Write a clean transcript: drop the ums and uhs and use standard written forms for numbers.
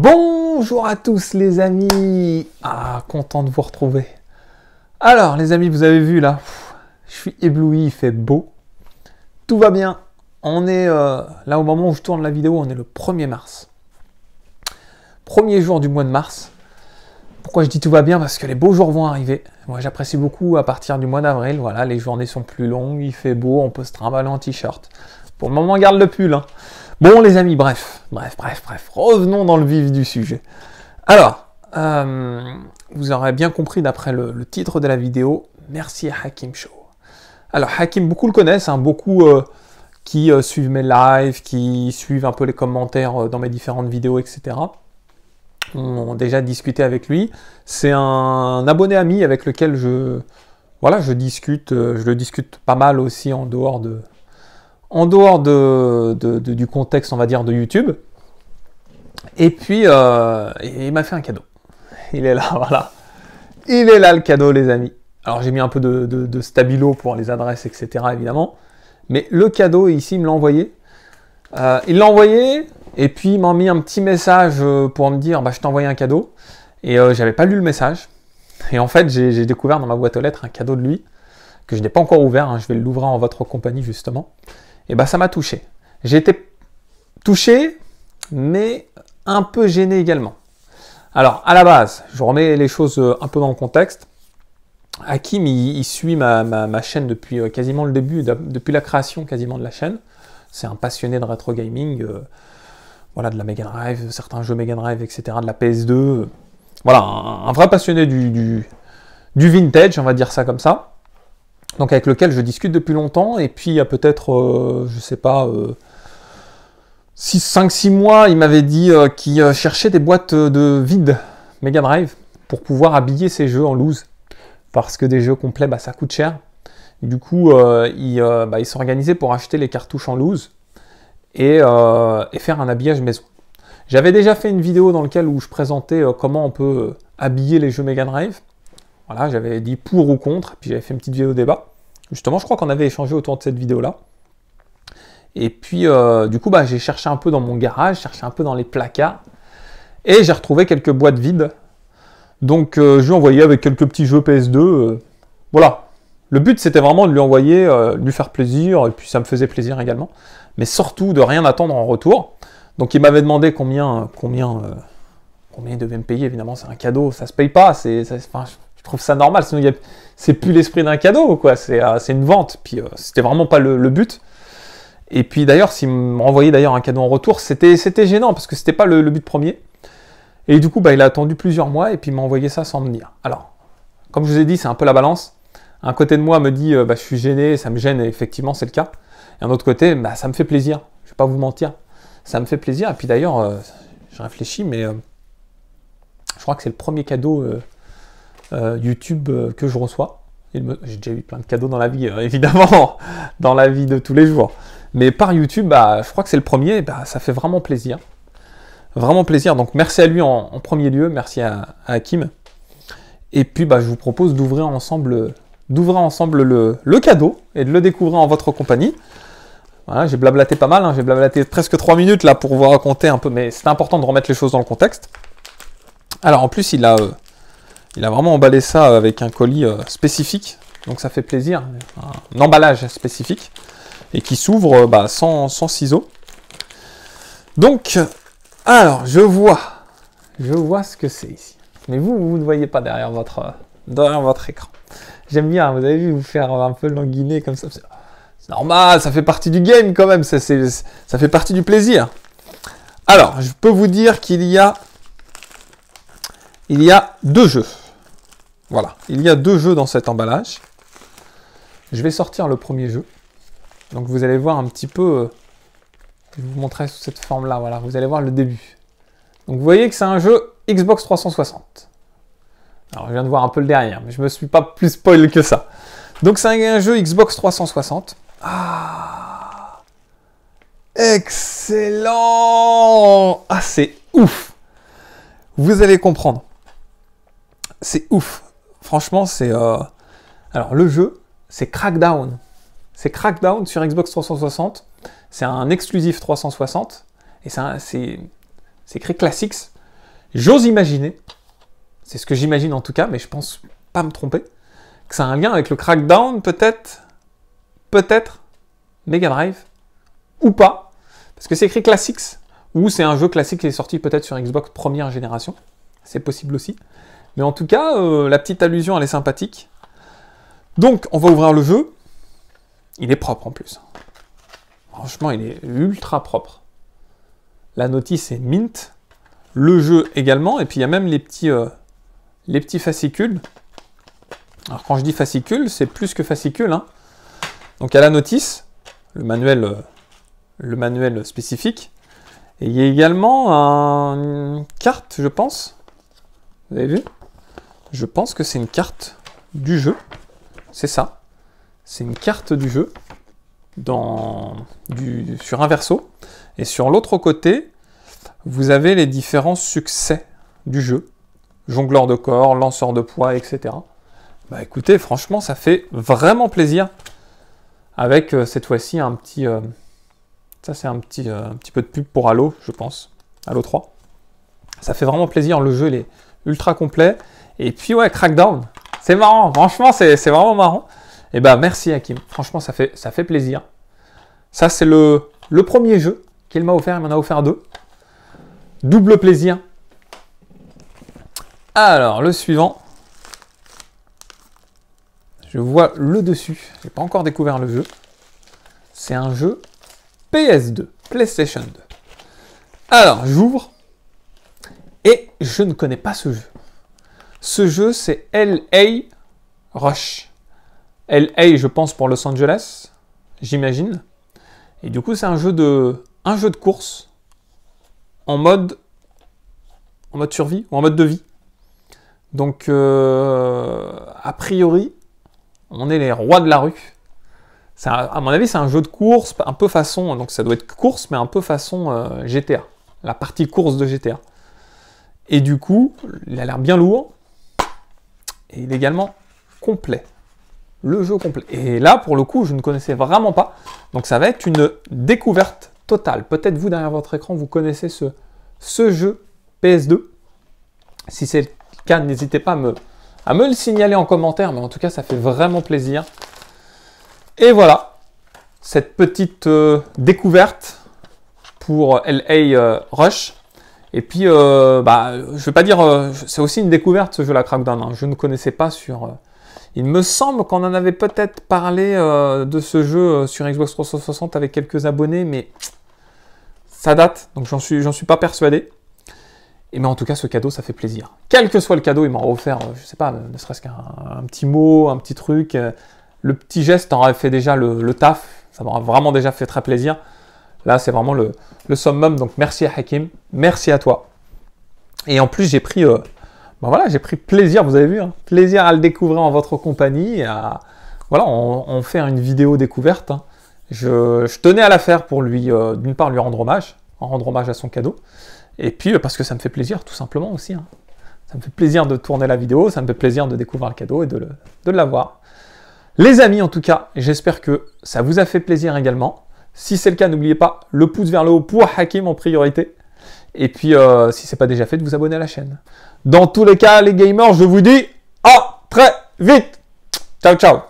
Bonjour à tous les amis. Ah, content de vous retrouver. Alors les amis, vous avez vu là, je suis ébloui, il fait beau. Tout va bien. On est là au moment où je tourne la vidéo, on est le 1er mars. Premier jour du mois de mars. Pourquoi je dis tout va bien? Parce que les beaux jours vont arriver. Moi j'apprécie beaucoup à partir du mois d'avril. Voilà, les journées sont plus longues, il fait beau, on peut se trimballer en t-shirt. Pour le moment, on garde le pull. Hein. Bon les amis, bref. Revenons dans le vif du sujet. Alors, vous aurez bien compris d'après le titre de la vidéo, merci à Hakim Show. Alors Hakim, beaucoup le connaissent, hein, beaucoup qui suivent mes lives, qui suivent un peu les commentaires dans mes différentes vidéos, etc. On a déjà discuté avec lui. C'est un abonné ami avec lequel je discute. Je le discute pas mal aussi en dehors du contexte, on va dire, de YouTube. Et puis, il m'a fait un cadeau. Il est là, voilà. Il est là, le cadeau, les amis. Alors, j'ai mis un peu de stabilo pour les adresses, etc., évidemment. Mais le cadeau, ici, il me l'a envoyé. Il l'a envoyé, et puis il m'a mis un petit message pour me dire, je t'ai envoyé un cadeau. Et j'avais pas lu le message. Et en fait, j'ai découvert dans ma boîte aux lettres un cadeau de lui, que je n'ai pas encore ouvert. Hein, je vais l'ouvrir en votre compagnie, justement. Et ça m'a touché. J'ai été touché, mais un peu gêné également. Alors, à la base, je remets les choses un peu dans le contexte. Hakim, il suit ma chaîne depuis quasiment le début, depuis la création quasiment de la chaîne. C'est un passionné de rétro gaming, voilà, de la Mega Drive, certains jeux Mega Drive, etc., de la PS2. Voilà, un vrai passionné du vintage, on va dire ça comme ça. Donc avec lequel je discute depuis longtemps, et puis il y a peut-être, je sais pas, 5-6 mois, il m'avait dit qu'il cherchait des boîtes de vide Mega Drive pour pouvoir habiller ses jeux en loose, parce que des jeux complets, ça coûte cher. Du coup, il s'est organisé pour acheter les cartouches en loose et faire un habillage maison. J'avais déjà fait une vidéo dans laquelle où je présentais comment on peut habiller les jeux Mega Drive. Voilà, j'avais dit pour ou contre, puis j'avais fait une petite vidéo débat. Justement, je crois qu'on avait échangé autour de cette vidéo-là. Et puis, du coup, j'ai cherché un peu dans mon garage, cherché un peu dans les placards, et j'ai retrouvé quelques boîtes vides. Donc, je lui ai envoyé avec quelques petits jeux PS2. Voilà. Le but, c'était vraiment de lui envoyer, de lui faire plaisir, et puis ça me faisait plaisir également. Mais surtout, de rien attendre en retour. Donc, il m'avait demandé combien il devait me payer. Évidemment, c'est un cadeau, ça se paye pas. Je trouve ça normal, sinon c'est plus l'esprit d'un cadeau, quoi. C'est une vente. Puis c'était vraiment pas le but. Et puis d'ailleurs, s'il me renvoyait d'ailleurs un cadeau en retour, c'était gênant parce que c'était pas le but premier. Et du coup, il a attendu plusieurs mois et puis il m'a envoyé ça sans me dire. Alors, comme je vous ai dit, c'est un peu la balance. Un côté de moi me dit, je suis gêné, ça me gêne, et effectivement, c'est le cas. Et un autre côté, ça me fait plaisir. Je vais pas vous mentir, ça me fait plaisir. Et puis d'ailleurs, je réfléchis, mais je crois que c'est le premier cadeau YouTube que je reçois. J'ai déjà eu plein de cadeaux dans la vie, évidemment, dans la vie de tous les jours. Mais par YouTube, je crois que c'est le premier, ça fait vraiment plaisir. Vraiment plaisir. Donc merci à lui en premier lieu, merci à Hakim. Et puis je vous propose d'ouvrir ensemble le cadeau et de le découvrir en votre compagnie. Voilà, j'ai blablaté pas mal, hein, j'ai blablaté presque 3 minutes là pour vous raconter un peu, mais c'est important de remettre les choses dans le contexte. Alors en plus, il a vraiment emballé ça avec un colis spécifique, donc ça fait plaisir, un emballage spécifique, et qui s'ouvre sans ciseaux. Donc, alors, je vois ce que c'est ici. Mais vous ne voyez pas derrière votre écran. J'aime bien, vous avez vu, vous faire un peu languiner comme ça. C'est normal, ça fait partie du game quand même, ça fait partie du plaisir. Alors, je peux vous dire qu'il y a 2 jeux. Voilà, il y a 2 jeux dans cet emballage. Je vais sortir le premier jeu. Donc vous allez voir un petit peu, je vais vous montrer sous cette forme-là, voilà, vous allez voir le début. Donc vous voyez que c'est un jeu Xbox 360. Alors je viens de voir un peu le derrière, mais je ne me suis pas plus spoil que ça. Donc c'est un jeu Xbox 360. Ah, excellent! Ah, c'est ouf! Vous allez comprendre. C'est ouf. Franchement, c'est... Alors le jeu, c'est Crackdown. C'est Crackdown sur Xbox 360. C'est un exclusif 360. Et c'est écrit Classics. J'ose imaginer, c'est ce que j'imagine en tout cas, mais je pense pas me tromper, que ça a un lien avec le Crackdown, peut-être Mega Drive, ou pas, parce que c'est écrit Classics, ou c'est un jeu classique qui est sorti peut-être sur Xbox première génération, c'est possible aussi. Mais en tout cas, la petite allusion, elle est sympathique. Donc, on va ouvrir le jeu. Il est propre en plus. Franchement, il est ultra propre. La notice est mint. Le jeu également. Et puis, il y a même les petits fascicules. Alors, quand je dis fascicules, c'est plus que fascicules. Hein. Donc, il y a la notice, le manuel spécifique. Et il y a également une carte, je pense. Vous avez vu ? Je pense que c'est une carte du jeu. C'est ça. C'est une carte du jeu sur un verso. Et sur l'autre côté, vous avez les différents succès du jeu. Jongleur de corps, lanceur de poids, etc. Bah écoutez, franchement, ça fait vraiment plaisir. Avec cette fois-ci un petit... ça, c'est un petit peu de pub pour Halo, je pense. Halo 3. Ça fait vraiment plaisir. Le jeu, il est ultra complet. Et puis, ouais, Crackdown. C'est marrant. Franchement, c'est vraiment marrant. Et ben, merci, Hakim. Franchement, ça fait plaisir. Ça, c'est le premier jeu qu'il m'a offert. Il m'en a offert 2. Double plaisir. Alors, le suivant. Je vois le dessus. Je n'ai pas encore découvert le jeu. C'est un jeu PS2, PlayStation 2. Alors, j'ouvre. Et je ne connais pas ce jeu. Ce jeu, c'est LA Rush. LA, je pense, pour Los Angeles, j'imagine. Et du coup, c'est un jeu de course en mode survie ou en mode de vie. Donc, a priori, on est les rois de la rue. À mon avis, c'est un jeu de course, un peu façon... Donc, ça doit être course, mais un peu façon GTA. La partie course de GTA. Et du coup, il a l'air bien lourd. Et il est également complet. Le jeu complet. Et là, pour le coup, je ne connaissais vraiment pas. Donc, ça va être une découverte totale. Peut-être vous, derrière votre écran, vous connaissez ce jeu PS2. Si c'est le cas, n'hésitez pas à me le signaler en commentaire. Mais en tout cas, ça fait vraiment plaisir. Et voilà, cette petite découverte pour LA Rush. Et puis, je vais pas dire, c'est aussi une découverte ce jeu-là, Crackdown. Hein. Je ne connaissais pas sur... il me semble qu'on en avait peut-être parlé de ce jeu sur Xbox 360 avec quelques abonnés, mais ça date, donc j'en suis pas persuadé. Et mais en tout cas, ce cadeau, ça fait plaisir. Quel que soit le cadeau, il m'aura offert, je sais pas, ne serait-ce qu'un petit mot, un petit truc. Le petit geste aurait fait déjà le taf. Ça m'aura vraiment déjà fait très plaisir. Là, c'est vraiment le summum. Donc, merci à Hakim. Merci à toi. Et en plus, j'ai pris plaisir, vous avez vu, hein, plaisir à le découvrir en votre compagnie. On fait une vidéo découverte. Hein. Je tenais à la faire pour lui, d'une part, lui rendre hommage à son cadeau. Et puis, parce que ça me fait plaisir, tout simplement aussi. Hein. Ça me fait plaisir de tourner la vidéo, ça me fait plaisir de découvrir le cadeau et de l'avoir. Les amis, en tout cas, j'espère que ça vous a fait plaisir également. Si c'est le cas, n'oubliez pas le pouce vers le haut pour Hakim en priorité. Et puis, si ce n'est pas déjà fait, de vous abonner à la chaîne. Dans tous les cas, les gamers, je vous dis à très vite. Ciao, ciao.